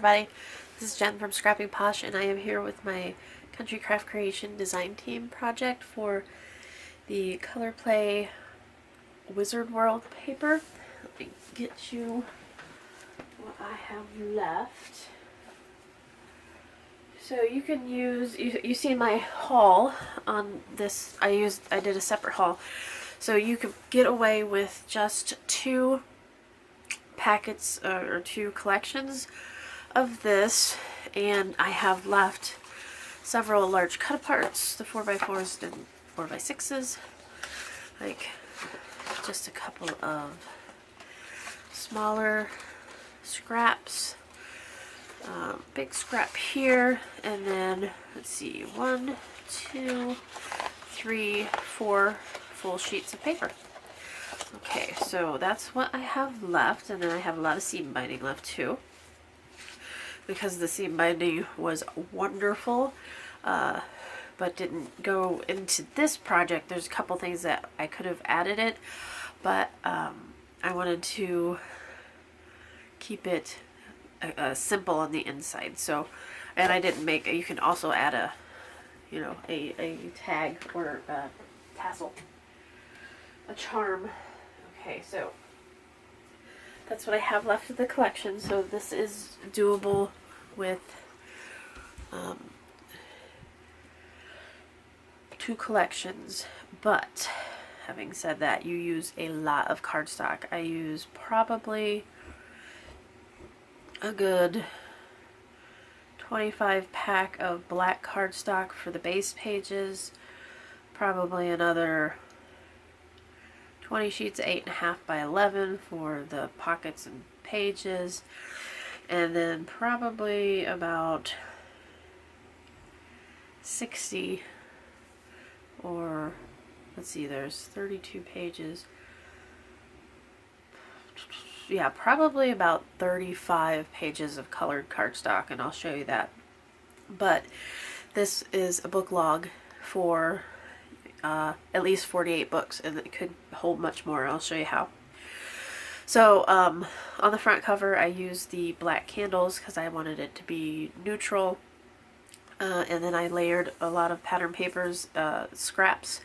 everybody, this is Jen from Scrapping Posh, and I am here with my Country Craft Creation design team project for the ColorPlay Wizard World paper. Let me get you what I have left. So you can use, you see my haul on this, I did a separate haul. So you could get away with just 2 packets or 2 collections of this, and I have left several large cut aparts, the 4x4s and 4x6s, like just a couple of smaller scraps, big scrap here, and then let's see, 1, 2, 3, 4 full sheets of paper. Okay, so that's what I have left, and then I have a lot of seam binding left too, because the seam binding was wonderful, but didn't go into this project. There's a couple things that I could have added it, but I wanted to keep it simple on the inside. So, and I didn't make, you can also add a, you know, a tag or a tassel, a charm. Okay, so that's what I have left of the collection. So this is doable with 2 collections, but having said that, you use a lot of cardstock. I use probably a good 25 pack of black cardstock for the base pages, probably another 20 sheets, 8.5 by 11 for the pockets and pages, and then probably about 60, or let's see, there's 32 pages. Yeah, probably about 35 pages of colored cardstock, and I'll show you that. But this is a book log for at least 48 books, and it could hold much more. I'll show you how. So on the front cover I used the black candles because I wanted it to be neutral, and then I layered a lot of pattern papers, scraps,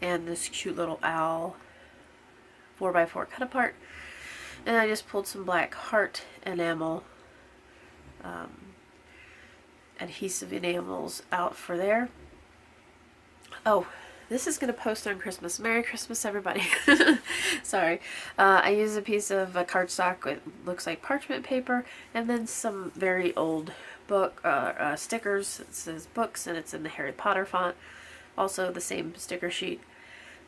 and this cute little owl 4x4 cut apart, and I just pulled some black heart enamel, adhesive enamels out for there. Oh, this is going to post on Christmas. Merry Christmas, everybody. Sorry. I use a piece of cardstock. It looks like parchment paper, and then some very old book stickers. It says books, and it's in the Harry Potter font. Also the same sticker sheet.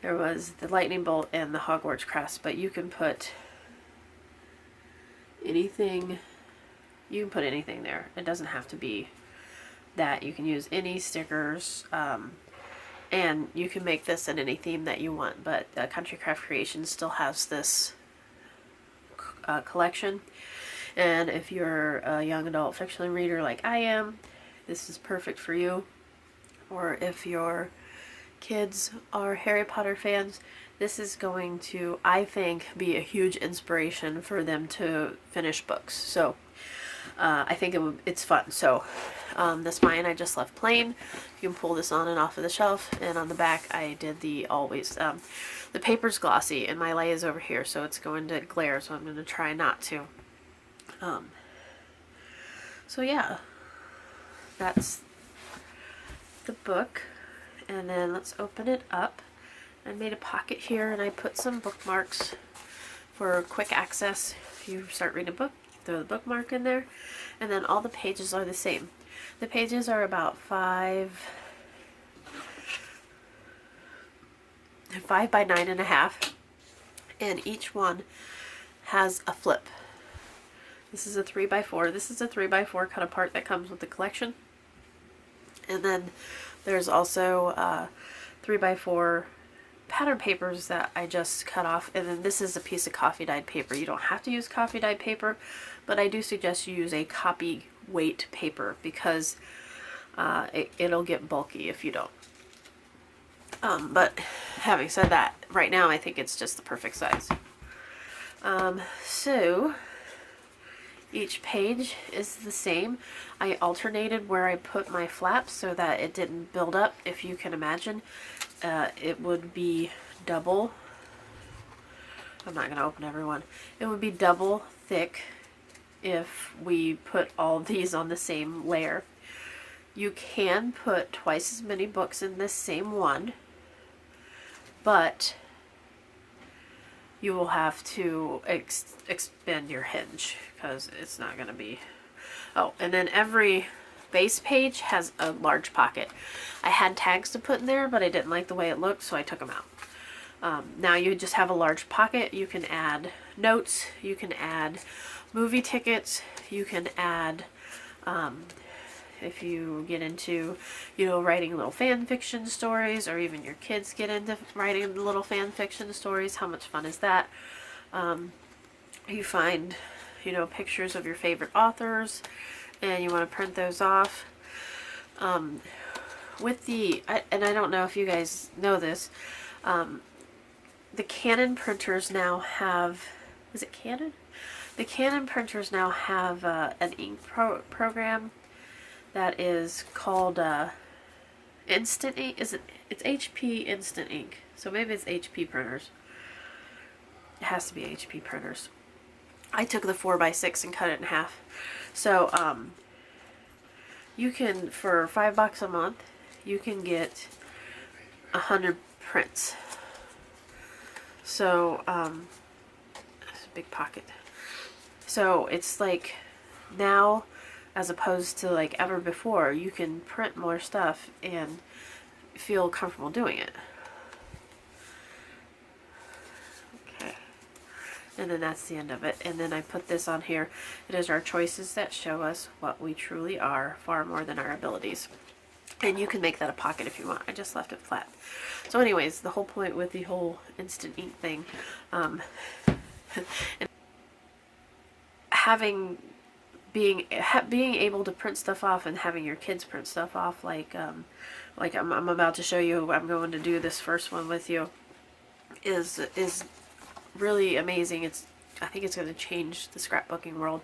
There was the lightning bolt and the Hogwarts crest, but you can put anything. You can put anything there. It doesn't have to be that. You can use any stickers. And you can make this in any theme that you want, but Country Craft Creation still has this collection. And if you're a young adult fiction reader like I am, this is perfect for you. Or if your kids are Harry Potter fans, this is going to, I think, be a huge inspiration for them to finish books. So I think it's fun. So this mine I just left plain. You can pull this on and off of the shelf, and on the back I did the always the paper's glossy, and my lay is over here, so it's going to glare, so I'm going to try not to. So yeah, that's the book, and then let's open it up. I made a pocket here, and I put some bookmarks for quick access. If you start reading a book, throw the bookmark in there, and then all the pages are the same. The pages are about 5 by 9.5, and each one has a flip. This is a 3x4. This is a 3x4 cut apart that comes with the collection, and then there's also 3x4 pattern papers that I just cut off, and then this is a piece of coffee dyed paper. You don't have to use coffee dyed paper, but I do suggest you use a copy weight paper because it'll get bulky if you don't. But having said that, right now I think it's just the perfect size. So Each page is the same. I alternated where I put my flaps so that it didn't build up. If you can imagine, it would be double. I'm not going to open everyone. It would be double thick if we put all these on the same layer. You can put twice as many books in this same one, but you will have to expand your hinge because it's not going to be... Oh, and then every base page has a large pocket. I had tags to put in there, but I didn't like the way it looked, so I took them out. Now you just have a large pocket. You can add notes, you can add movie tickets, you can add, if you get into, you know, writing little fan fiction stories, or even your kids get into writing little fan fiction stories, how much fun is that? You find, you know, pictures of your favorite authors, and you want to print those off. With the, and I don't know if you guys know this, the Canon printers now have, is it Canon? The Canon printers now have an ink program that is called Instant Ink. It's HP Instant Ink. So maybe it's HP printers. It has to be HP printers. I took the 4x6 and cut it in half. So you can, for $5 a month, you can get 100 prints. So it's a big pocket. So it's like now, as opposed to like ever before, you can print more stuff and feel comfortable doing it. Okay. And then that's the end of it. And then I put this on here. It is our choices that show us what we truly are, far more than our abilities. And you can make that a pocket if you want. I just left it flat. So anyways, the whole point with the whole instant ink thing, being able to print stuff off and having your kids print stuff off, like I'm about to show you. I'm going to do this first one with you. Is really amazing. I think it's going to change the scrapbooking world.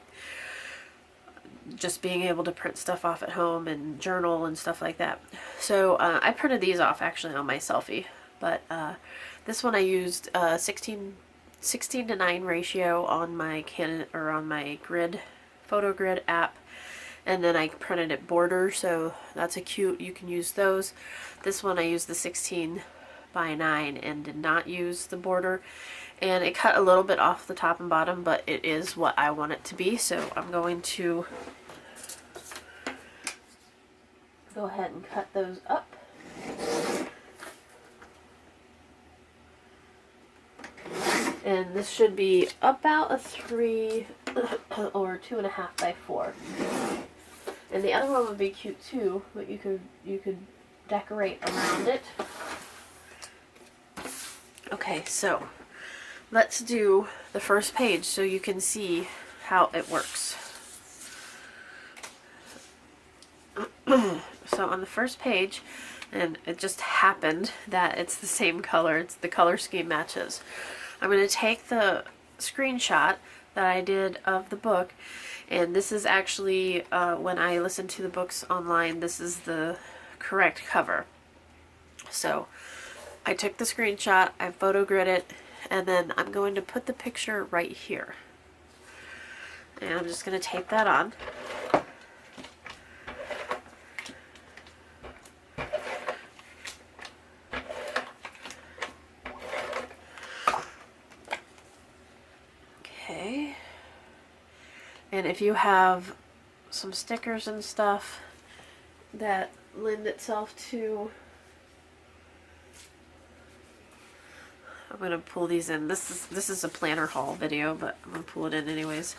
Just being able to print stuff off at home and journal and stuff like that. So I printed these off actually on my selfie, but this one I used 16:9 ratio on my Canon, or on my grid, photo grid app, and then I printed it border, so that's a cute, you can use those. This one I used the 16:9 and did not use the border, and it cut a little bit off the top and bottom, but it is what I want it to be. So I'm going to go ahead and cut those up. And this should be about a 3 or 2.5 by 4. And the other one would be cute too, but you could decorate around it. Okay, so let's do the first page so you can see how it works. So on the first page, and it just happened that it's the same color, the color scheme matches. I'm going to take the screenshot that I did of the book, and this is actually, when I listened to the books online, this is the correct cover. So I took the screenshot, I photo grid it, and then I'm going to put the picture right here. And I'm just going to tape that on. Okay. And if you have some stickers and stuff that lend itself to, I'm going to pull these in. This is a planner haul video, but I'm going to pull it in anyways.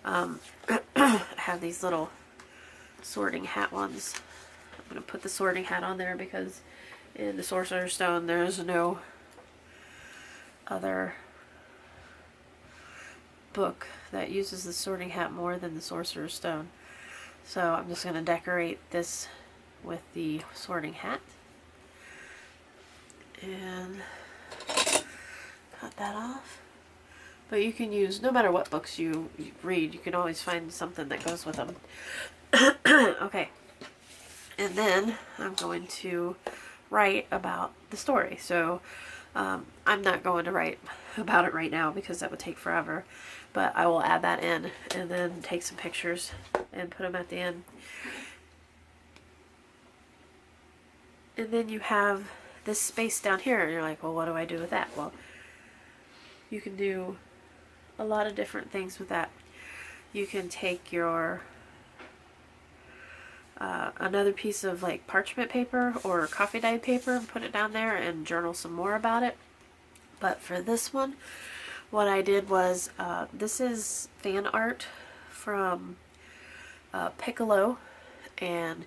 I have these little sorting hat ones. I'm going to put the sorting hat on there because in the Sorcerer's Stone there's no other book that uses the sorting hat more than the Sorcerer's Stone. So I'm just going to decorate this with the sorting hat. And cut that off. But you can use, no matter what books you read, you can always find something that goes with them. Okay. And then I'm going to write about the story. So I'm not going to write about it right now because that would take forever. But I will add that in and then take some pictures and put them at the end. And then you have this space down here, and you're like, well, what do I do with that? Well, you can do a lot of different things with that. You can take your another piece of like parchment paper or coffee dyed paper and put it down there and journal some more about it. But for this one, what I did was, this is fan art from Piccolo, and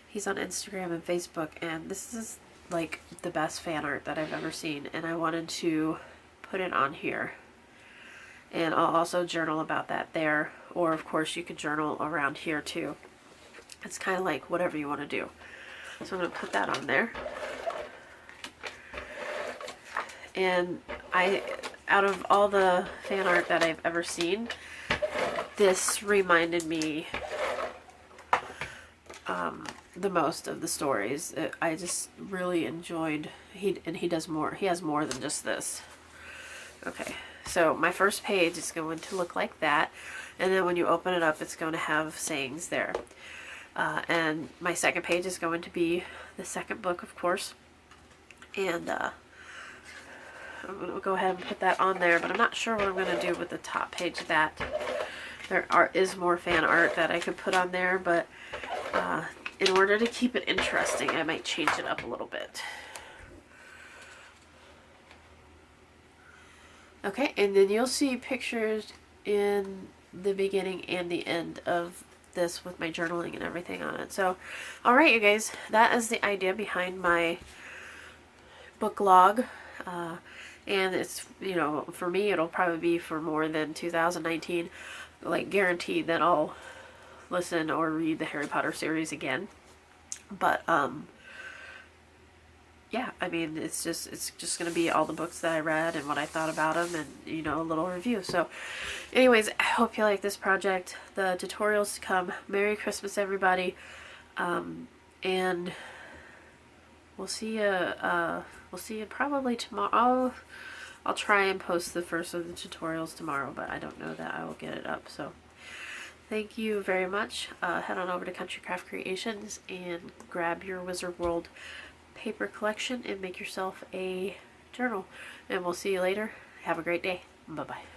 he's on Instagram and Facebook, and this is like the best fan art that I've ever seen, and I wanted to put it on here. And I'll also journal about that there, or of course you could journal around here too. It's kind of like whatever you want to do. So I'm going to put that on there. And out of all the fan art that I've ever seen, this reminded me the most of the stories. I just really enjoyed, and he does more. He has more than just this. Okay, so my first page is going to look like that, and then when you open it up, it's going to have sayings there. And my second page is going to be the second book, of course, and I'm going to go ahead and put that on there, but I'm not sure what I'm going to do with the top page of that. There is more fan art that I could put on there, but in order to keep it interesting, I might change it up a little bit. Okay, and then you'll see pictures in the beginning and the end of this with my journaling and everything on it. So, alright you guys, that is the idea behind my book log. And it's, you know, for me it'll probably be for more than 2019. Like, guaranteed that I'll listen or read the Harry Potter series again. But yeah, I mean, it's just gonna be all the books that I read and what I thought about them, and, you know, a little review. So anyways, I hope you like this project. The tutorials to come. Merry Christmas, everybody. And we'll see you probably tomorrow. I'll try and post the first of the tutorials tomorrow, but I don't know that I will get it up. So thank you very much. Head on over to Country Craft Creations and grab your Wizard World paper collection and make yourself a journal. And we'll see you later. Have a great day. Bye-bye.